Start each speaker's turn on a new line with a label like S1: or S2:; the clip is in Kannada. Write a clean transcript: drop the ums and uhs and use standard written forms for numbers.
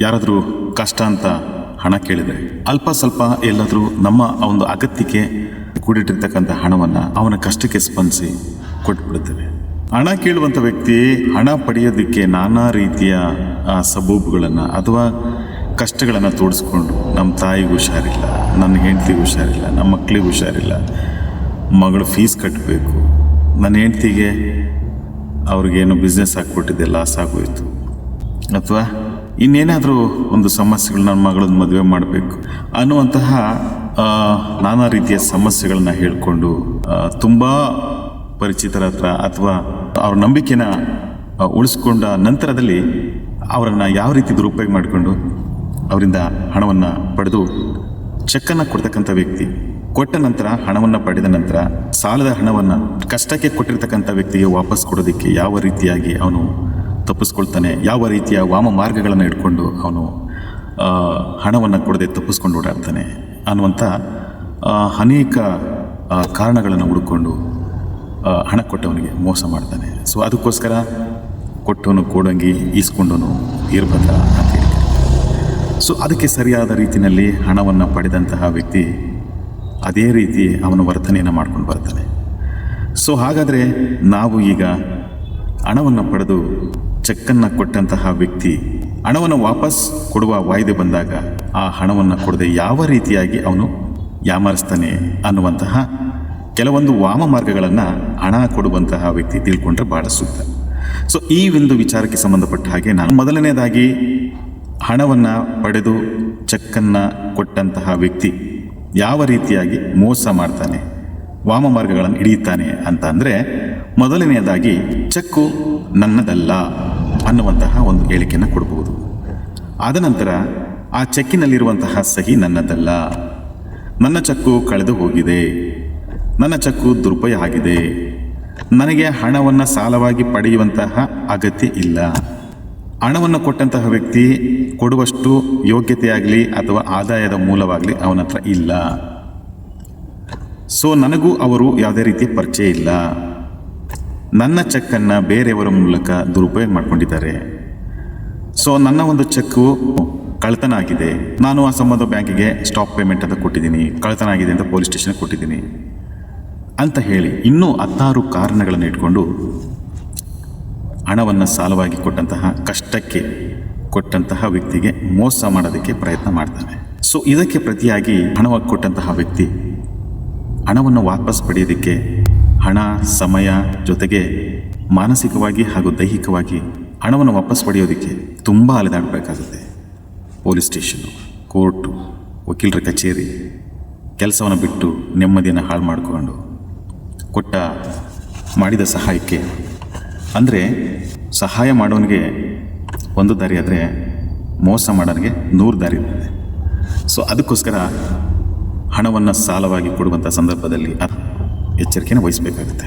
S1: ಯಾರಾದರೂ ಕಷ್ಟ ಅಂತ ಹಣ ಕೇಳಿದರೆ ಅಲ್ಪ ಸ್ವಲ್ಪ ಎಲ್ಲಾದರೂ ನಮ್ಮ ಒಂದು ಅಗತ್ಯಕ್ಕೆ ಕೂಡಿಟ್ಟಿರ್ತಕ್ಕಂಥ ಹಣವನ್ನು ಅವನ ಕಷ್ಟಕ್ಕೆ ಸ್ಪಂದಿಸಿ ಕೊಟ್ಬಿಡುತ್ತೇವೆ. ಹಣ ಕೇಳುವಂಥ ವ್ಯಕ್ತಿ ಹಣ ಪಡೆಯೋದಕ್ಕೆ ನಾನಾ ರೀತಿಯ ಸಬೂಬುಗಳನ್ನು ಅಥವಾ ಕಷ್ಟಗಳನ್ನು ತೋಡಿಸ್ಕೊಂಡು ನಮ್ಮ ತಾಯಿಗೆ ಹುಷಾರಿಲ್ಲ, ನನ್ನ ಹೆಂಡತಿಗೆ ಹುಷಾರಿಲ್ಲ, ನಮ್ಮ ಮಕ್ಕಳಿಗೆ ಹುಷಾರಿಲ್ಲ, ಮಗಳು ಫೀಸ್ ಕಟ್ಟಬೇಕು, ನನ್ನ ಹೆಂಡ್ತಿಗೆ ಅವ್ರಿಗೇನು ಬಿಸ್ನೆಸ್ ಹಾಕ್ಬಿಟ್ಟಿದೆ ಲಾಸ್ ಆಗೋಯ್ತು, ಅಥವಾ ಇನ್ನೇನಾದರೂ ಒಂದು ಸಮಸ್ಯೆಗಳು ನನ್ನ ಮಗಳನ್ನ ಮದುವೆ ಮಾಡಬೇಕು ಅನ್ನುವಂತಹ ನಾನಾ ರೀತಿಯ ಸಮಸ್ಯೆಗಳನ್ನ ಹೇಳಿಕೊಂಡು ತುಂಬ ಪರಿಚಿತರ ಹತ್ರ ಅಥವಾ ಅವ್ರ ನಂಬಿಕೆನ ಉಳಿಸ್ಕೊಂಡ ನಂತರದಲ್ಲಿ ಅವರನ್ನು ಯಾವ ರೀತಿ ದುರುಪಯೋಗ ಮಾಡಿಕೊಂಡು ಅವರಿಂದ ಹಣವನ್ನು ಪಡೆದು ಚೆಕ್ಕನ್ನು ಕೊಡ್ತಕ್ಕಂಥ ವ್ಯಕ್ತಿ ಕೊಟ್ಟ ನಂತರ ಹಣವನ್ನು ಪಡೆದ ನಂತರ ಸಾಲದ ಹಣವನ್ನು ಕಷ್ಟಕ್ಕೆ ಕೊಟ್ಟಿರ್ತಕ್ಕಂಥ ವ್ಯಕ್ತಿಗೆ ವಾಪಸ್ ಕೊಡೋದಕ್ಕೆ ಯಾವ ರೀತಿಯಾಗಿ ಅವನು ತಪ್ಪಿಸ್ಕೊಳ್ತಾನೆ, ಯಾವ ರೀತಿಯ ವಾಮ ಮಾರ್ಗಗಳನ್ನು ಇಟ್ಕೊಂಡು ಅವನು ಹಣವನ್ನು ಕೊಡದೆ ತಪ್ಪಿಸ್ಕೊಂಡು ಓಡಾಡ್ತಾನೆ ಅನ್ನುವಂಥ ಅನೇಕ ಕಾರಣಗಳನ್ನು ಹುಡುಕೊಂಡು ಹಣ ಕೊಟ್ಟವನಿಗೆ ಮೋಸ ಮಾಡ್ತಾನೆ. ಸೊ ಅದಕ್ಕೋಸ್ಕರ ಕೊಟ್ಟವನು ಕೋಡಂಗಿ, ಈಸ್ಕೊಂಡವನು ವೀರಭದ್ರ ಅಂತ ಹೇಳಿ. ಸೊ ಅದಕ್ಕೆ ಸರಿಯಾದ ರೀತಿಯಲ್ಲಿ ಹಣವನ್ನು ಪಡೆದಂತಹ ವ್ಯಕ್ತಿ ಅದೇ ರೀತಿ ಅವನ ವರ್ತನೆಯನ್ನು ಮಾಡ್ಕೊಂಡು ಬರ್ತಾನೆ. ಸೊ ಹಾಗಾದರೆ ನಾವು ಈಗ ಹಣವನ್ನು ಪಡೆದು ಚೆಕ್ಕನ್ನು ಕೊಟ್ಟಂತಹ ವ್ಯಕ್ತಿ ಹಣವನ್ನು ವಾಪಸ್ ಕೊಡುವ ವಾಯ್ದೆ ಬಂದಾಗ ಆ ಹಣವನ್ನು ಕೊಡದೆ ಯಾವ ರೀತಿಯಾಗಿ ಅವನು ಯಾಮಾರಿಸ್ತಾನೆ ಅನ್ನುವಂತಹ ಕೆಲವೊಂದು ವಾಮ ಮಾರ್ಗಗಳನ್ನು ಹಣ ಕೊಡುವಂತಹ ವ್ಯಕ್ತಿ ತಿಳ್ಕೊಂಡ್ರೆ ಭಾಳ ಸೂಕ್ತ. ಸೊ ಈ ಒಂದು ವಿಚಾರಕ್ಕೆ ಸಂಬಂಧಪಟ್ಟ ಹಾಗೆ ನಾನು ಮೊದಲನೇದಾಗಿ ಹಣವನ್ನು ಪಡೆದು ಚೆಕ್ಕನ್ನು ಕೊಟ್ಟಂತಹ ವ್ಯಕ್ತಿ ಯಾವ ರೀತಿಯಾಗಿ ಮೋಸ ಮಾಡ್ತಾನೆ, ವಾಮ ಮಾರ್ಗಗಳನ್ನು ಹಿಡಿಯುತ್ತಾನೆ ಅಂತ ಅಂದರೆ, ಮೊದಲನೆಯದಾಗಿ ಚೆಕ್ಕು ನನ್ನದಲ್ಲ ಅನ್ನುವಂತಹ ಒಂದು ಹೇಳಿಕೆಯನ್ನು ಕೊಡಬಹುದು. ಆದ ನಂತರ ಆ ಚೆಕ್ಕಿನಲ್ಲಿರುವಂತಹ ಸಹಿ ನನ್ನದಲ್ಲ, ನನ್ನ ಚೆಕ್ಕು ಕಳೆದು ಹೋಗಿದೆ, ನನ್ನ ಚೆಕ್ಕು ದುರುಪಯೋಗ ಆಗಿದೆ, ನನಗೆ ಹಣವನ್ನು ಸಾಲವಾಗಿ ಪಡೆಯುವಂತಹ ಅಗತ್ಯ ಇಲ್ಲ, ಹಣವನ್ನು ಕೊಟ್ಟಂತಹ ವ್ಯಕ್ತಿ ಕೊಡುವಷ್ಟು ಯೋಗ್ಯತೆಯಾಗಲಿ ಅಥವಾ ಆದಾಯದ ಮೂಲವಾಗಲಿ ಅವನ ಹತ್ರ ಇಲ್ಲ, ಸೊ ನನಗೂ ಅವರು ಯಾವುದೇ ರೀತಿಯ ಪರಿಚಯ ಇಲ್ಲ, ನನ್ನ ಚೆಕ್ಕನ್ನು ಬೇರೆಯವರ ಮೂಲಕ ದುರುಪಯೋಗ ಮಾಡ್ಕೊಂಡಿದ್ದಾರೆ, ಸೊ ನನ್ನ ಒಂದು ಚೆಕ್ಕು ಕಳ್ತನ ಆಗಿದೆ, ನಾನು ಆ ಸಂಬಂಧ ಬ್ಯಾಂಕಿಗೆ ಸ್ಟಾಪ್ ಪೇಮೆಂಟ್ ಅಂತ ಕೊಟ್ಟಿದ್ದೀನಿ, ಕಳ್ತನ ಆಗಿದೆ ಅಂತ ಪೊಲೀಸ್ ಸ್ಟೇಷನ್ಗೆ ಕೊಟ್ಟಿದ್ದೀನಿ ಅಂತ ಹೇಳಿ ಇನ್ನೂ 16 ಕಾರಣಗಳನ್ನು ಇಟ್ಕೊಂಡು ಹಣವನ್ನು ಸಾಲವಾಗಿ ಕೊಟ್ಟಂತಹ, ಕಷ್ಟಕ್ಕೆ ಕೊಟ್ಟಂತಹ ವ್ಯಕ್ತಿಗೆ ಮೋಸ ಮಾಡೋದಕ್ಕೆ ಪ್ರಯತ್ನ ಮಾಡ್ತಾನೆ. ಸೊ ಇದಕ್ಕೆ ಪ್ರತಿಯಾಗಿ ಹಣವಾಗಿ ಕೊಟ್ಟಂತಹ ವ್ಯಕ್ತಿ ಹಣವನ್ನು ವಾಪಸ್ ಪಡೆಯೋದಕ್ಕೆ ಹಣ, ಸಮಯ ಜೊತೆಗೆ ಮಾನಸಿಕವಾಗಿ ಹಾಗೂ ದೈಹಿಕವಾಗಿ ಹಣವನ್ನು ವಾಪಸ್ ಪಡೆಯೋದಕ್ಕೆ ತುಂಬ ಅಲೆದಾಡಬೇಕಾಗುತ್ತೆ. ಪೊಲೀಸ್ ಸ್ಟೇಷನ್ನು, ಕೋರ್ಟು, ವಕೀಲರ ಕಚೇರಿ, ಕೆಲಸವನ್ನು ಬಿಟ್ಟು ನೆಮ್ಮದಿಯನ್ನು ಹಾಳು ಮಾಡಿಕೊಂಡು ಮಾಡಿದ ಸಹಾಯಕ್ಕೆ, ಅಂದರೆ ಸಹಾಯ ಮಾಡೋನಿಗೆ ಒಂದು ದಾರಿ ಆದರೆ ಮೋಸ ಮಾಡೋನಿಗೆ 100 ದಾರಿ ಇರ್ತದೆ. ಸೊ ಅದಕ್ಕೋಸ್ಕರ ಹಣವನ್ನು ಸಾಲವಾಗಿ ಕೊಡುವಂಥ ಸಂದರ್ಭದಲ್ಲಿ ಎಚ್ಚರಿಕೆಯನ್ನು ವಹಿಸಬೇಕಾಗುತ್ತೆ.